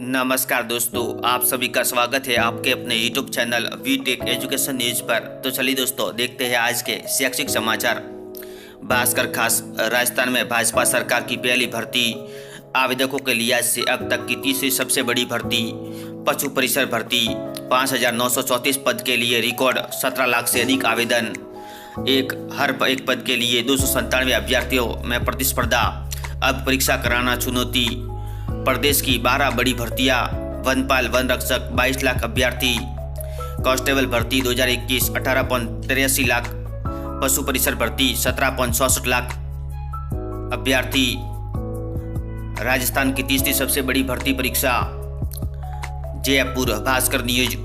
नमस्कार दोस्तों, आप सभी का स्वागत है आपके अपने YouTube channel V Tech Education News पर। तो चलिए दोस्तों, देखते हैं आज के शैक्षिक समाचार। भास्कर खास, राजस्थान में भाजपा सरकार की पहली भर्ती, आवेदकों के लिहाज से अब तक की तीसरी सबसे बड़ी भर्ती। पशु परिसर भर्ती 5,934 पद के लिए रिकॉर्ड 17 लाख से अधिक आवेदन। हर एक पद के लिए 297 अभ्यर्थियों में प्रतिस्पर्धा, अब परीक्षा कराना चुनौती। प्रदेश की 12 बड़ी भर्तियां, वनपाल वन रक्षक 22 लाख अभ्यर्थी। कांस्टेबल भर्ती 2021 18.83 लाख, पशु परिसर भर्ती 17.64 लाख अभ्यर्थी। राजस्थान की तीसरी सबसे बड़ी भर्ती परीक्षा जयपुर। भास्कर न्यूज।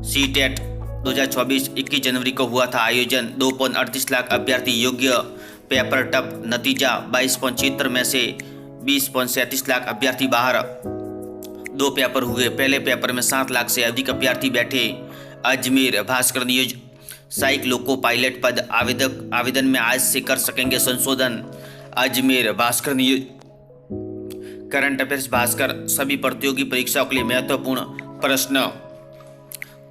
सीटेट 2024 21 जनवरी को हुआ था आयोजन। 2.38 लाख अभ्यर्थी योग्य। पेपर टप, नतीजा 22.76 में से 20.37 लाख अभ्यर्थी बाहर। 2 पेपर हुए, पहले पेपर में 7 लाख से अधिक अभ्यर्थी बैठे। अजमेर। भास्कर न्यूज। सहायक लोको पायलट पद, आवेदन में आज से कर सकेंगे संशोधन। Ajmer. Bhaskar news. Current affairs Bhaskar. सभी प्रतियोगी परीक्षाओं के लिए महत्वपूर्ण प्रश्न।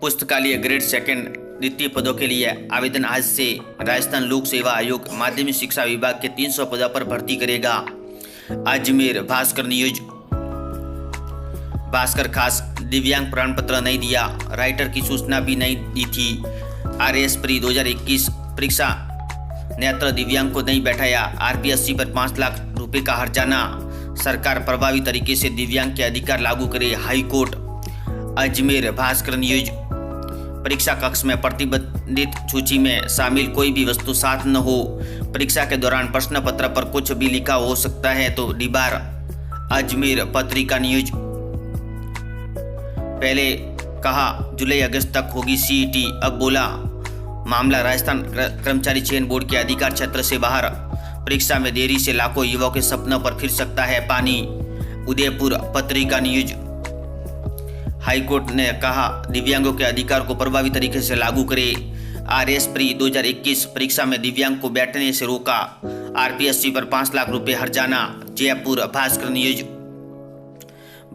पुस्तकालय ग्रेड सेकंड द्वितीय पदों के लिए आवेदन आज से। राजस्थान लोक सेवा आयोग माध्यमिक शिक्षा विभाग के 300 पदों पर भर्ती करेगा। अजमेर। भास्कर न्यूज। भास्कर खास। दिव्यांग प्रमाण पत्र नहीं दिया, राइटर की सूचना भी नहीं दी थी। RS प्री 2021 परीक्षा, नेत्र दिव्यांग को नहीं बैठाया। RPSC पर 5 लाख रुपए का हर्जाना। सरकार प्रभावी तरीके से दिव्यांग के अधिकार लागू करे, high court. Ajmer. Bhaskar news. परीक्षा कक्ष में प्रतिबंधित सूची में शामिल कोई भी वस्तु साथ न हो। परीक्षा के दौरान प्रश्न पत्र पर कुछ भी लिखा हो सकता है तो डिबार। अजमेर। पत्रिका न्यूज। पहले कहा जुलाई अगस्त तक होगी CET, अब बोला मामला राजस्थान कर्मचारी चयन बोर्ड के अधिकार क्षेत्र से बाहर। परीक्षा में देरी से लाखों युवाओं के सपनों पर फिर सकता है पानी। उदयपुर। पत्रिका न्यूज। हाईकोर्ट ने कहा दिव्यांगों के अधिकार को प्रभावी तरीके से लागू करे। RS प्री 2021 परीक्षा में दिव्यांग को बैठने से रोका। RPSC पर 5 लाख रुपए हर्जाना। जयपुर। भास्कर न्यूज।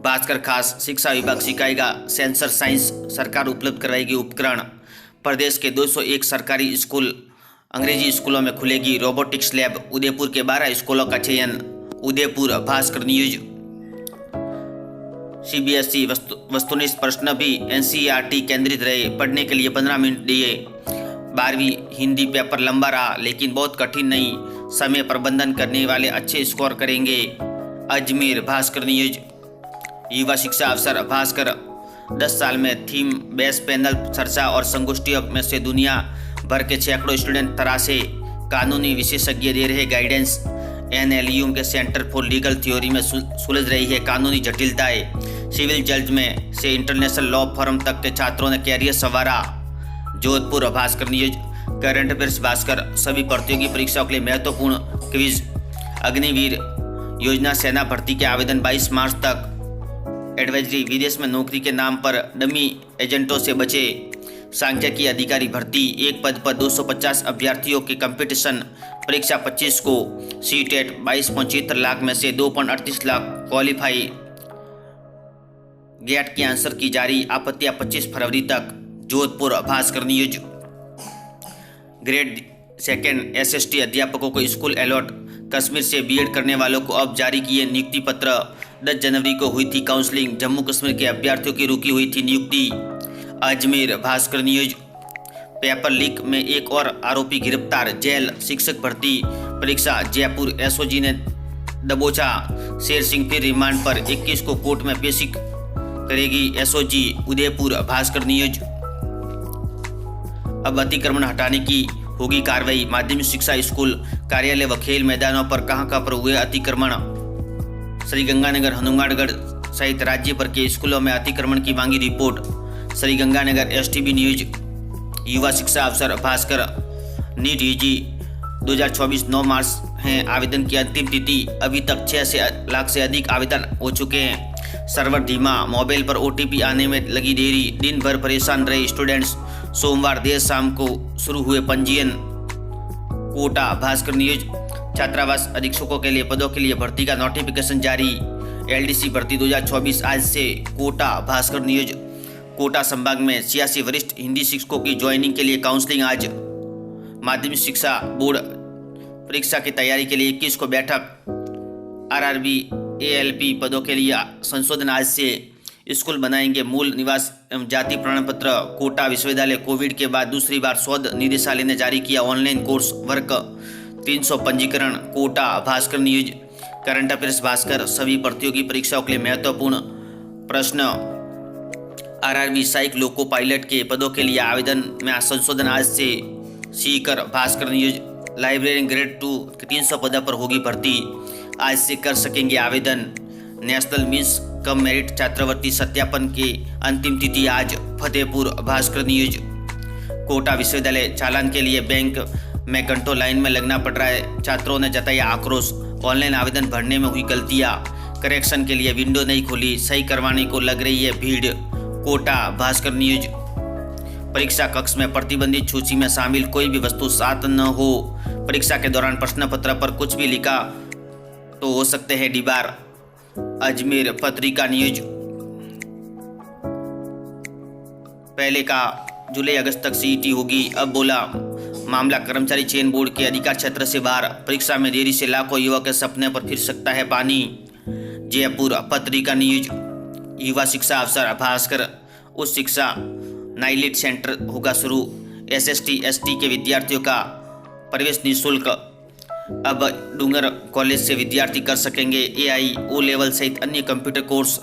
भास्कर खास। शिक्षा विभाग सिखाएगा सेंसर साइंस, सरकार उपलब्ध कराएगी उपकरण। प्रदेश के 201 सरकारी स्कूल अंग्रेजी स्कूलों में खुलेगी रोबोटिक्स लैब। उदयपुर के 12 स्कूलों का चयन। उदयपुर। भास्कर न्यूज। CBSE वस्तुनिष्ठ प्रश्न भी NCERT केंद्रित रहे, पढ़ने के लिए 15 मिनट दिए। 12वीं हिंदी पेपर लंबा रहा लेकिन बहुत कठिन नहीं, समय प्रबंधन करने वाले अच्छे स्कोर करेंगे। अजमेर। भास्कर न्यूज। युवा शिक्षा अवसर भास्कर। 10 साल में थीम बेस पैनल चर्चा और संगोष्ठियों में से दुनिया भर के सैकड़ों स्टूडेंट तरासे। कानूनी विशेषज्ञ दे रहे गाइडेंस। NLU के सेंटर फॉर लीगल थ्योरी में सुलझ रही है कानूनी जटिलताएं। सिविल जज में से इंटरनेशनल लॉ फर्म तक के छात्रों ने कैरियर संवारा। Jodhpur. Bhaskar news. Current affairs Bhaskar. सभी प्रतियोगी परीक्षाओं के लिए महत्वपूर्ण क्विज। अग्निवीर योजना सेना भर्ती के आवेदन 22 मार्च तक। एडवाइजरी, विदेश में नौकरी के नाम पर डमी एजेंटों से बचे। सांख्यिकी अधिकारी भर्ती, एक पद पर 250 अभ्यर्थियों के कंपटीशन। परीक्षा 25 को। सीटेट 22.76 लाख में से 2.38 लाख क्वालिफाई। गेट की आंसर की जारी, आपत्तियां 25 फरवरी तक। Jodhpur. Bhaskar news. Grade second SST अध्यापकों को स्कूल अलॉट। कश्मीर से BEd करने वालों को अब जारी किए नियुक्ति पत्र। 10 जनवरी को हुई थी काउंसलिंग, जम्मू कश्मीर के अभ्यर्थियों की रुकी हुई थी नियुक्ति। Ajmer. Bhaskar news. Paper leak में एक और आरोपी गिरफ्तार, जेल। शिक्षक भर्ती परीक्षा जयपुर SOG ने दबोचा। शेर सिंह फिर रिमांड पर, 21 को कोर्ट में पेशी करेगी SOG। उदयपुर। भास्कर न्यूज। अब अतिक्रमण हटाने की होगी कार्रवाई। माध्यमिक शिक्षा स्कूल, कार्यालय व खेल मैदानों पर कहां पर हुए अतिक्रमण। श्रीगंगानगर, हनुमानगढ़ सहित राज्य भर के स्कूलों में अतिक्रमण की मांगी रिपोर्ट। श्रीगंगानगर। STB news. युवा शिक्षा अवसर भास्कर। नीट UG 2024 9 मार्च है आवेदन की अंतिम तिथि। अभी तक 6 लाख से अधिक आवेदन हो चुके हैं। सर्वर धीमा, मोबाइल पर OTP आने में लगी देरी। दिन भर परेशान रहे स्टूडेंट्स। सोमवार देर शाम को शुरू हुए पंजीयन। कोटा। भास्कर न्यूज। छात्रावास अधीक्षकों के लिए पदों के लिए भर्ती का नोटिफिकेशन जारी। LDC भर्ती 2024 आज से कोटा। भास्कर न्यूज। कोटा संभाग में 86 वरिष्ठ हिंदी शिक्षकों की ज्वाइनिंग के लिए काउंसलिंग आज। माध्यमिक शिक्षा बोर्ड परीक्षा की तैयारी के लिए 21 को बैठक। RRB ALP पदों के लिए संशोधन आज से। स्कूल बनाएंगे मूल निवास एवं जाति प्रमाण पत्र। कोटा विश्वविद्यालय कोविड के बाद दूसरी बार शोध निदेशालय ने जारी किया ऑनलाइन कोर्स वर्क 300 पंजीकरण। Kota. Bhaskar news. Current affairs Bhaskar. सभी प्रतियोगी परीक्षाओं के लिए महत्वपूर्ण प्रश्न। RRB सहायक लोको पायलट के पदों के लिए आवेदन में संशोधन आज से। Sikar. Bhaskar news. Librarian grade 2 के 300 पदों पर होगी भर्ती, आज से कर सकेंगे आवेदन। नेशनल मीन्स कम मेरिट छात्रवृत्ति सत्यापन की अंतिम तिथि आज। फतेहपुर। भास्कर न्यूज। कोटा विश्वविद्यालय चालान के लिए बैंक में घंटों लाइन में लगना पड़ रहा है, छात्रों ने जताया आक्रोश। ऑनलाइन आवेदन भरने में हुई गलतियां, करेक्शन के लिए विंडो नहीं खुली, सही करवाने को लग रही है भीड़। कोटा। भास्कर न्यूज। परीक्षा कक्ष में प्रतिबंधित सूची में शामिल कोई भी वस्तु साथ न हो। परीक्षा के दौरान प्रश्न पत्र पर कुछ भी लिखा तो हो सकते हैं डिबार। अजमेर। पत्रिका न्यूज। पहले का जुलाई अगस्त तक CET होगी, अब बोला मामला कर्मचारी चयन बोर्ड के अधिकार क्षेत्र से बाहर। परीक्षा में देरी से लाखों युवा के सपने पर फिर सकता है पानी। जयपुर। पत्रिका न्यूज। युवा शिक्षा अवसर। भास्कर। उच्च शिक्षा नाइलिट सेंटर होगा शुरू। SST ST के विद्यार्थियों का प्रवेश निःशुल्क। अब डूंगर कॉलेज से विद्यार्थी कर सकेंगे AI O लेवल सहित अन्य computer course.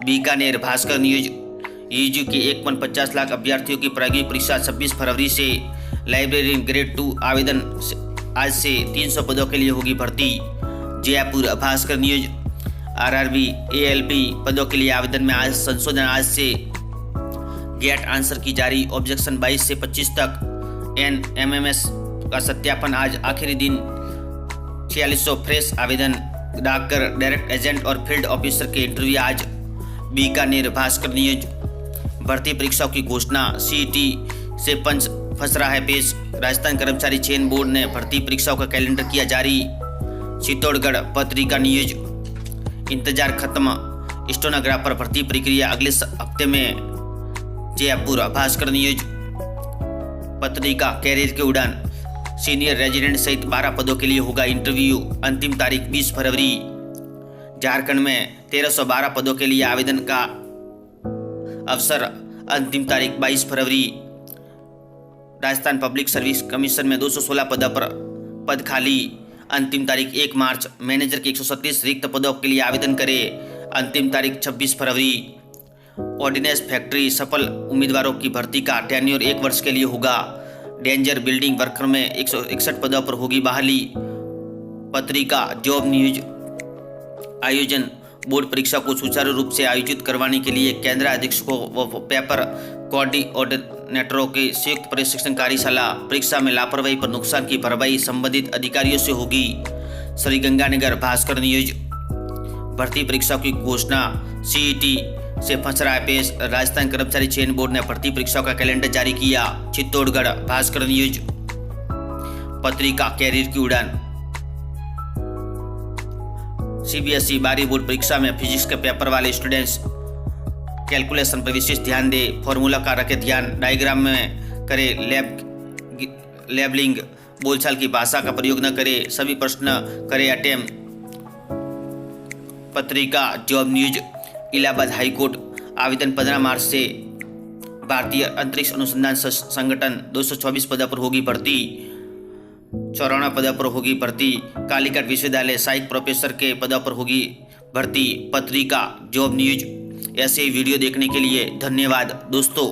Bikaner. Bhaskar news. UG के 1.50 लाख अभ्यर्थियों की प्रायोगिक परीक्षा 26 फरवरी से। लाइब्रेरियन ग्रेड 2 आवेदन आज से 300 पदों के लिए होगी भर्ती। Jaipur. Bhaskar news. RRB ALP पदों के लिए आवेदन में आज संशोधन आज से। गेट आंसर की जारी, ऑब्जेक्शन 22 से 25 तक। NMMS का सत्यापन आज, आखिरी दिन। 4600 फ्रेश आवेदन। डाकघर डायरेक्ट एजेंट और फील्ड ऑफिसर के इंटरव्यू आज। बीकानेर। भास्कर न्यूज। भर्ती परीक्षाओं की घोषणा, CET से पंच फंस रहा है पेश। राजस्थान कर्मचारी चयन बोर्ड ने भर्ती परीक्षाओं का कैलेंडर किया जारी। चित्तौड़गढ़। पत्रिका न्यूज। इंतजार खत्म, स्टेनोग्राफर भर्ती प्रक्रिया अगले हफ्ते में। जयपुर। भास्कर न्यूज। पत्रिका कैरियर की उड़ान, सीनियर रेजिडेंट सहित 12 पदों के लिए होगा इंटरव्यू, अंतिम तारीख 20 फरवरी। झारखंड में 1312 पदों के लिए आवेदन का अवसर, अंतिम तारीख 22 फरवरी। राजस्थान पब्लिक सर्विस कमीशन में 216 पदों पर पद खाली, अंतिम तारीख 1 मार्च। मैनेजर के 137 रिक्त पदों के लिए आवेदन करें, अंतिम तारीख 26 फरवरी। ऑर्डिनेंस फैक्ट्री सफल उम्मीदवारों की भर्ती का टेन्योर 1 वर्ष के लिए होगा। डेंजर बिल्डिंग वर्कर में 161 पदों पर होगी बहाली। पत्रिका जॉब न्यूज। आयोजन, बोर्ड परीक्षा को सुचारू रूप से आयोजित करवाने के लिए केंद्र अधीक्षकों व पेपर कोऑर्डिनेटरों की संयुक्त प्रशिक्षण कार्यशाला। परीक्षा में लापरवाही पर नुकसान की भरपाई संबंधित अधिकारियों से होगी। श्रीगंगानगर। भास्कर न्यूज। भर्ती परीक्षा की घोषणा, CET से फंस रहा है पेश। राजस्थान कर्मचारी चयन बोर्ड ने भर्ती परीक्षाओं का कैलेंडर जारी किया। चित्तौड़गढ़। भास्कर न्यूज। पत्रिका कैरियर की उड़ान। CBSE 12वीं बोर्ड परीक्षा में फिजिक्स के पेपर वाले स्टूडेंट्स कैलकुलेशन पर विशेष ध्यान दे, फॉर्मूला का रखे ध्यान, डायग्राम में करे लेबलिंग, बोलचाल की भाषा का प्रयोग न करे, सभी प्रश्न करे अटेम्प्ट। पत्रिका जॉब न्यूज। इलाहाबाद हाईकोर्ट। आवेदन 15 मार्च से। भारतीय अंतरिक्ष अनुसंधान संगठन 224 पदों पर होगी भर्ती, 94 पदों पर होगी भर्ती। कालीकट विश्वविद्यालय सहायक प्रोफेसर के पदों पर होगी भर्ती। पत्रिका जॉब न्यूज। ऐसे वीडियो देखने के लिए धन्यवाद दोस्तों।